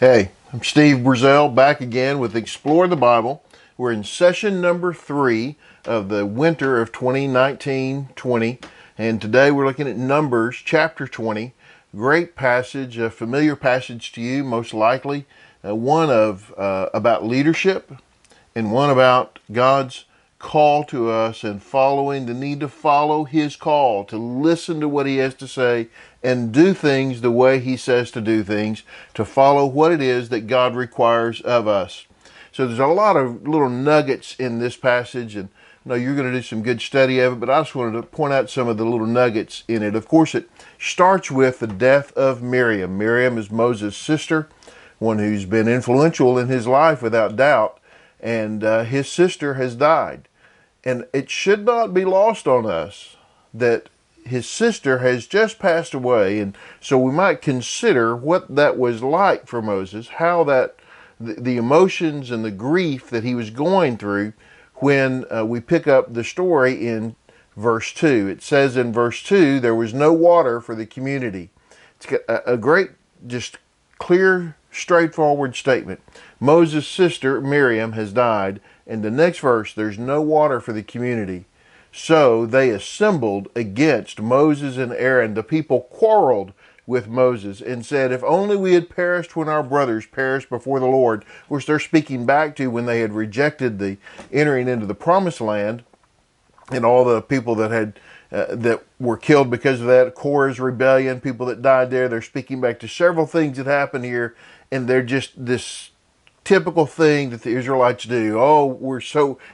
Hey, I'm Steve Brazzel, back again with Explore the Bible. We're in session number 3 of the winter of 2019-20, and today we're looking at Numbers chapter 20. Great passage, a familiar passage to you, most likely. One of about leadership, and one about God's call to us and following the need to follow His call, to listen to what He has to say and do things the way He says to do things, to follow what it is that God requires of us. So there's a lot of little nuggets in this passage, and I know you're going to do some good study of it, but I just wanted to point out some of the little nuggets in it. Of course, it starts with the death of Miriam. Miriam is Moses' sister, one who's been influential in his life without doubt, and his sister has died. And it should not be lost on us that his sister has just passed away, and so we might consider what that was like for Moses, how that the emotions and the grief that he was going through when we pick up the story in verse 2. It says in verse 2, there was no water for the community. It's got a great, just clear, straightforward statement. Moses' sister Miriam has died, and the next verse, there's no water for the community. So they assembled against Moses and Aaron. The people quarreled with Moses and said, if only we had perished when our brothers perished before the Lord. Of course, they're speaking back to when they had rejected the entering into the promised land, and all the people that had that were killed because of that, Korah's rebellion, people that died there. They're speaking back to several things that happened here, and they're just this typical thing that the Israelites do. Oh,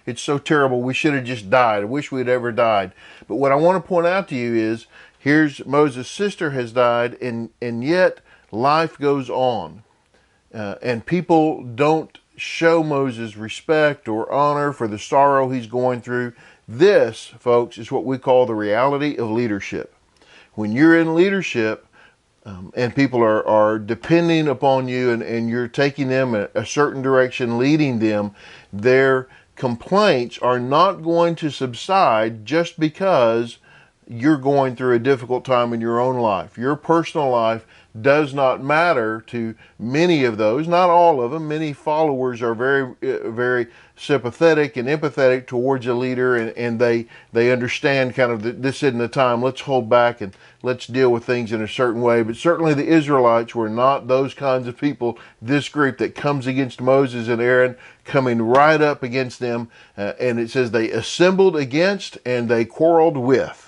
it's so terrible. We should have just died. I wish we'd ever died. But what I want to point out to you is, here's Moses' sister has died, and yet life goes on. And people don't show Moses respect or honor for the sorrow he's going through. This, folks, is what we call the reality of leadership. When you're in leadership, and people are depending upon you, and you're taking them a certain direction, leading them, their complaints are not going to subside just because you're going through a difficult time in your own life. Your personal life does not matter to many of those, not all of them. Many followers are very, very sympathetic and empathetic towards a leader, and they understand kind of this isn't the time. Let's hold back and let's deal with things in a certain way. But certainly the Israelites were not those kinds of people. This group that comes against Moses and Aaron, coming right up against them, and it says they assembled against and they quarreled with.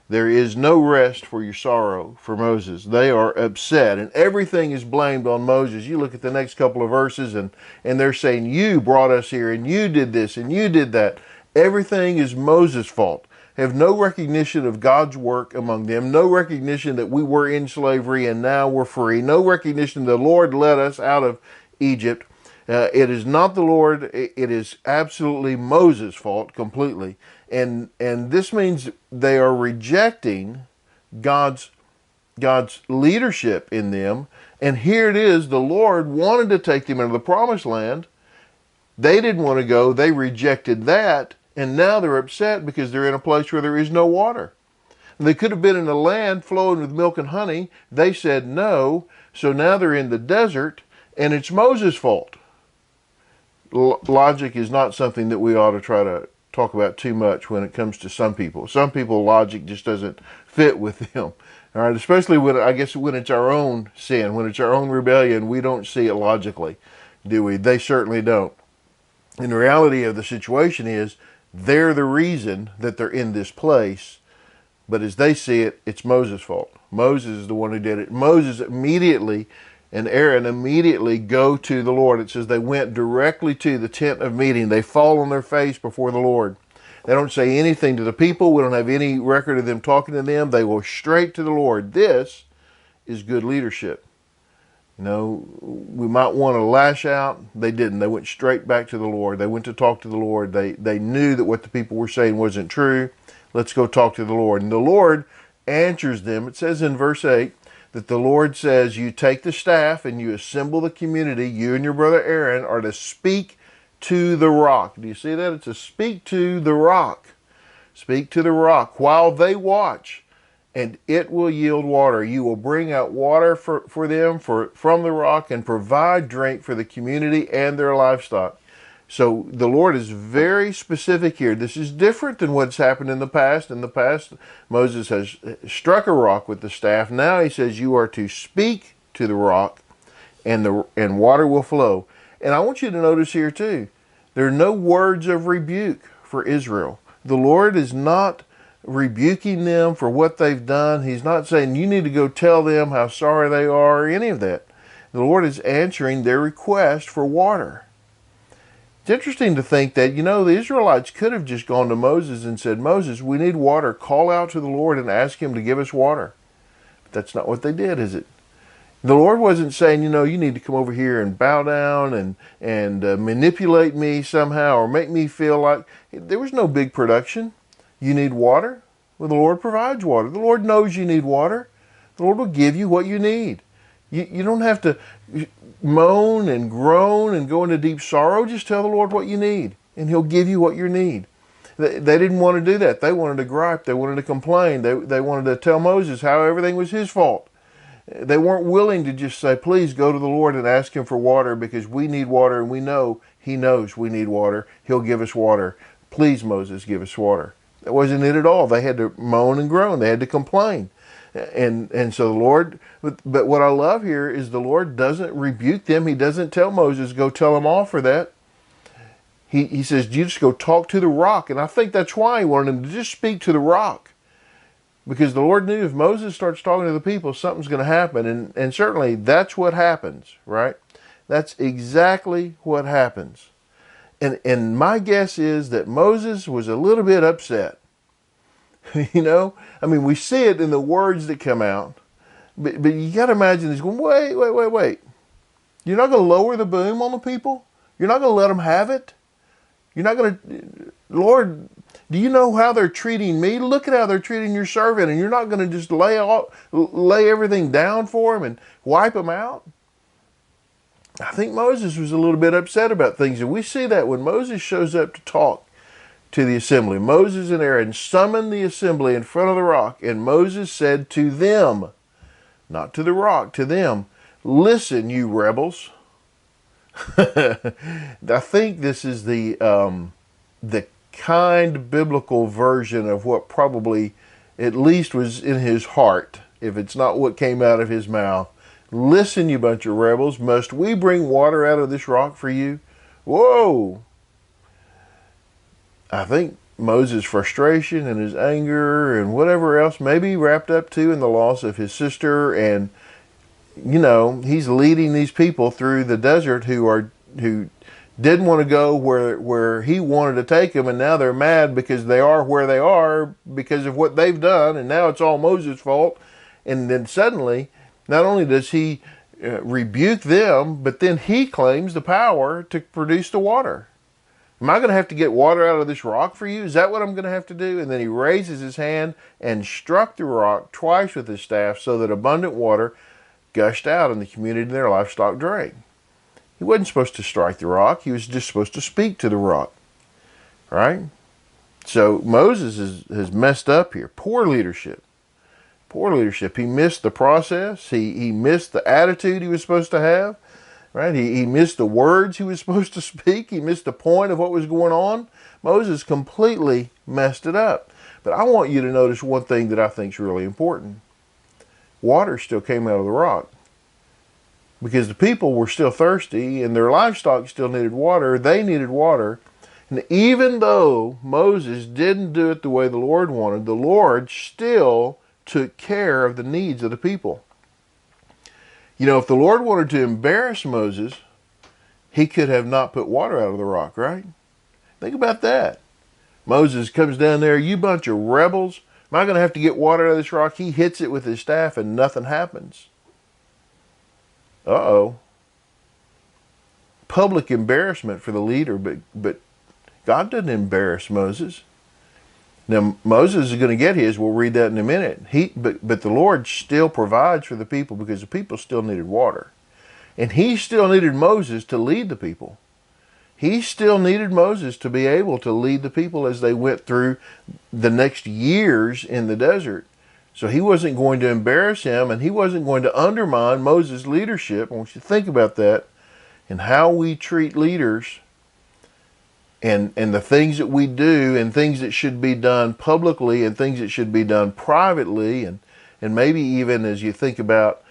There is no rest for your sorrow for Moses. They are upset, and everything is blamed on Moses. You look at the next couple of verses, and they're saying, you brought us here, and you did this, and you did that. Everything is Moses' fault. Have no recognition of God's work among them, no recognition that we were in slavery and now we're free, no recognition the Lord led us out of Egypt. It is not the Lord, it is absolutely Moses' fault completely. And this means they are rejecting God's leadership in them. And here it is, the Lord wanted to take them into the promised land. They didn't want to go, they rejected that, and now they're upset because they're in a place where there is no water. They could have been in a land flowing with milk and honey. They said no, so now they're in the desert, and it's Moses' fault. Logic is not something that we ought to try to talk about too much when it comes to some people. Some people, logic just doesn't fit with them. All right, especially when it's our own sin, when it's our own rebellion, we don't see it logically, do we? They certainly don't. And the reality of the situation is, they're the reason that they're in this place, but as they see it, it's Moses' fault. Moses is the one who did it. Moses immediately and Aaron immediately go to the Lord. It says they went directly to the tent of meeting. They fall on their face before the Lord. They don't say anything to the people. We don't have any record of them talking to them. They go straight to the Lord. This is good leadership. You know, we might want to lash out. They didn't. They went straight back to the Lord. They went to talk to the Lord. They knew that what the people were saying wasn't true. Let's go talk to the Lord. And the Lord answers them. It says in verse 8, that the Lord says, you take the staff and you assemble the community. You and your brother Aaron are to speak to the rock. Do you see that? It's a speak to the rock. Speak to the rock while they watch and it will yield water. You will bring out water for them from the rock and provide drink for the community and their livestock. So the Lord is very specific here. This is different than what's happened in the past. In the past, Moses has struck a rock with the staff. Now he says you are to speak to the rock and water will flow. And I want you to notice here too, there are no words of rebuke for Israel. The Lord is not rebuking them for what they've done. He's not saying you need to go tell them how sorry they are or any of that. The Lord is answering their request for water. It's interesting to think that, the Israelites could have just gone to Moses and said, Moses, we need water. Call out to the Lord and ask him to give us water. But that's not what they did, is it? The Lord wasn't saying, you need to come over here and bow down and manipulate me somehow or make me feel like... There was no big production. You need water? Well, the Lord provides water. The Lord knows you need water. The Lord will give you what you need. You don't have to moan and groan and go into deep sorrow. Just tell the Lord what you need, and he'll give you what you need. They didn't want to do that. They wanted to gripe. They wanted to complain. They wanted to tell Moses how everything was his fault. They weren't willing to just say, please go to the Lord and ask him for water because we need water and we know he knows we need water. He'll give us water. Please, Moses, give us water. That wasn't it at all. They had to moan and groan. They had to complain. And so the Lord, but what I love here is the Lord doesn't rebuke them. He doesn't tell Moses, go tell them off for that. He says, you just go talk to the rock. And I think that's why he wanted him to just speak to the rock. Because the Lord knew if Moses starts talking to the people, something's going to happen. And certainly that's what happens, right? That's exactly what happens. And my guess is that Moses was a little bit upset. We see it in the words that come out. But you got to imagine he's going, wait. You're not going to lower the boom on the people? You're not going to let them have it? You're not going to, Lord, do you know how they're treating me? Look at how they're treating your servant, and you're not going to just lay everything down for them and wipe them out? I think Moses was a little bit upset about things, and we see that when Moses shows up to talk to the assembly. Moses and Aaron summoned the assembly in front of the rock, and Moses said to them, not to the rock, to them, listen, you rebels. I think this is the kind biblical version of what probably at least was in his heart, if it's not what came out of his mouth. Listen, you bunch of rebels, must we bring water out of this rock for you? Whoa! I think Moses' frustration and his anger and whatever else may be wrapped up too in the loss of his sister, and he's leading these people through the desert who didn't want to go where he wanted to take them, and now they're mad because they are where they are because of what they've done, and now it's all Moses' fault. And then suddenly, not only does he rebuke them, but then he claims the power to produce the water. Am I going to have to get water out of this rock for you? Is that what I'm going to have to do? And then he raises his hand and struck the rock twice with his staff so that abundant water gushed out and the community and their livestock drank. He wasn't supposed to strike the rock. He was just supposed to speak to the rock. Right? So Moses has messed up here. Poor leadership. Poor leadership. He missed the process. He missed the attitude he was supposed to have. Right? He missed the words he was supposed to speak. He missed the point of what was going on. Moses completely messed it up. But I want you to notice one thing that I think is really important. Water still came out of the rock. Because the people were still thirsty and their livestock still needed water. They needed water. And even though Moses didn't do it the way the Lord wanted, the Lord still took care of the needs of the people. If the Lord wanted to embarrass Moses, he could have not put water out of the rock, right? Think about that. Moses comes down there, you bunch of rebels. Am I going to have to get water out of this rock? He hits it with his staff and nothing happens. Uh-oh. Public embarrassment for the leader, but God doesn't embarrass Moses. Now, Moses is going to get his. We'll read that in a minute. But the Lord still provides for the people because the people still needed water. And he still needed Moses to lead the people. He still needed Moses to be able to lead the people as they went through the next years in the desert. So he wasn't going to embarrass him, and he wasn't going to undermine Moses' leadership. I want you to think about that and how we treat leaders and the things that we do and things that should be done publicly and things that should be done privately, and maybe even as you think about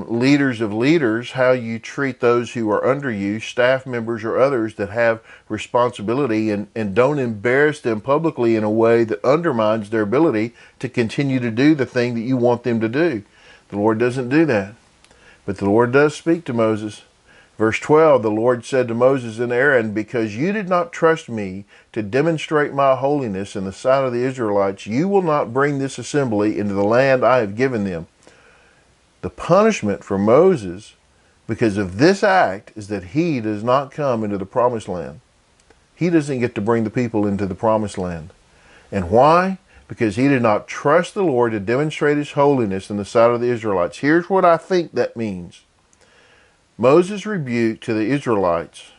leaders of leaders, how you treat those who are under you, staff members or others that have responsibility, and don't embarrass them publicly in a way that undermines their ability to continue to do the thing that you want them to do. The Lord doesn't do that. But the Lord does speak to Moses. Verse 12, the Lord said to Moses and Aaron, because you did not trust me to demonstrate my holiness in the sight of the Israelites, you will not bring this assembly into the land I have given them. The punishment for Moses because of this act is that he does not come into the promised land. He doesn't get to bring the people into the promised land. And why? Because he did not trust the Lord to demonstrate his holiness in the sight of the Israelites. Here's what I think that means. Moses' rebuke to the Israelites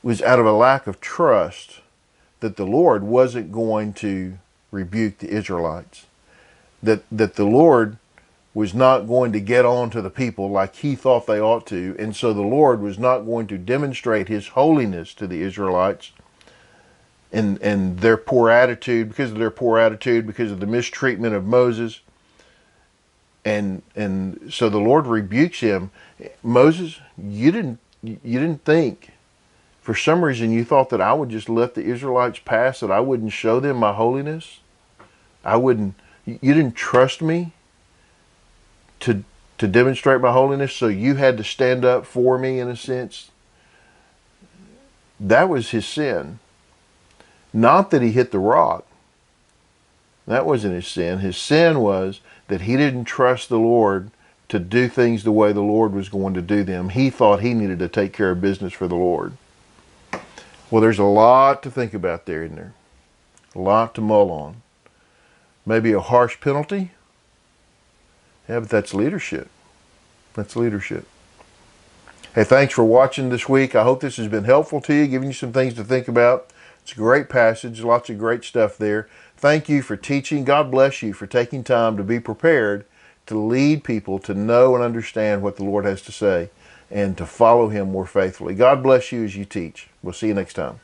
was out of a lack of trust that the Lord wasn't going to rebuke the Israelites. That the Lord was not going to get on to the people like he thought they ought to, and so the Lord was not going to demonstrate his holiness to the Israelites and their poor attitude, because of their poor attitude, because of the mistreatment of Moses. And so the Lord rebukes him. Moses, you didn't think, for some reason you thought that I would just let the Israelites pass, that I wouldn't show them my holiness. You didn't trust me to demonstrate my holiness, so you had to stand up for me in a sense. That was his sin. Not that he hit the rock. That wasn't his sin. His sin was that he didn't trust the Lord to do things the way the Lord was going to do them. He thought he needed to take care of business for the Lord. Well, there's a lot to think about there, isn't there? A lot to mull on. Maybe a harsh penalty. Yeah, but that's leadership. That's leadership. Hey, thanks for watching this week. I hope this has been helpful to you, giving you some things to think about. It's a great passage, lots of great stuff there. Thank you for teaching. God bless you for taking time to be prepared to lead people to know and understand what the Lord has to say and to follow him more faithfully. God bless you as you teach. We'll see you next time.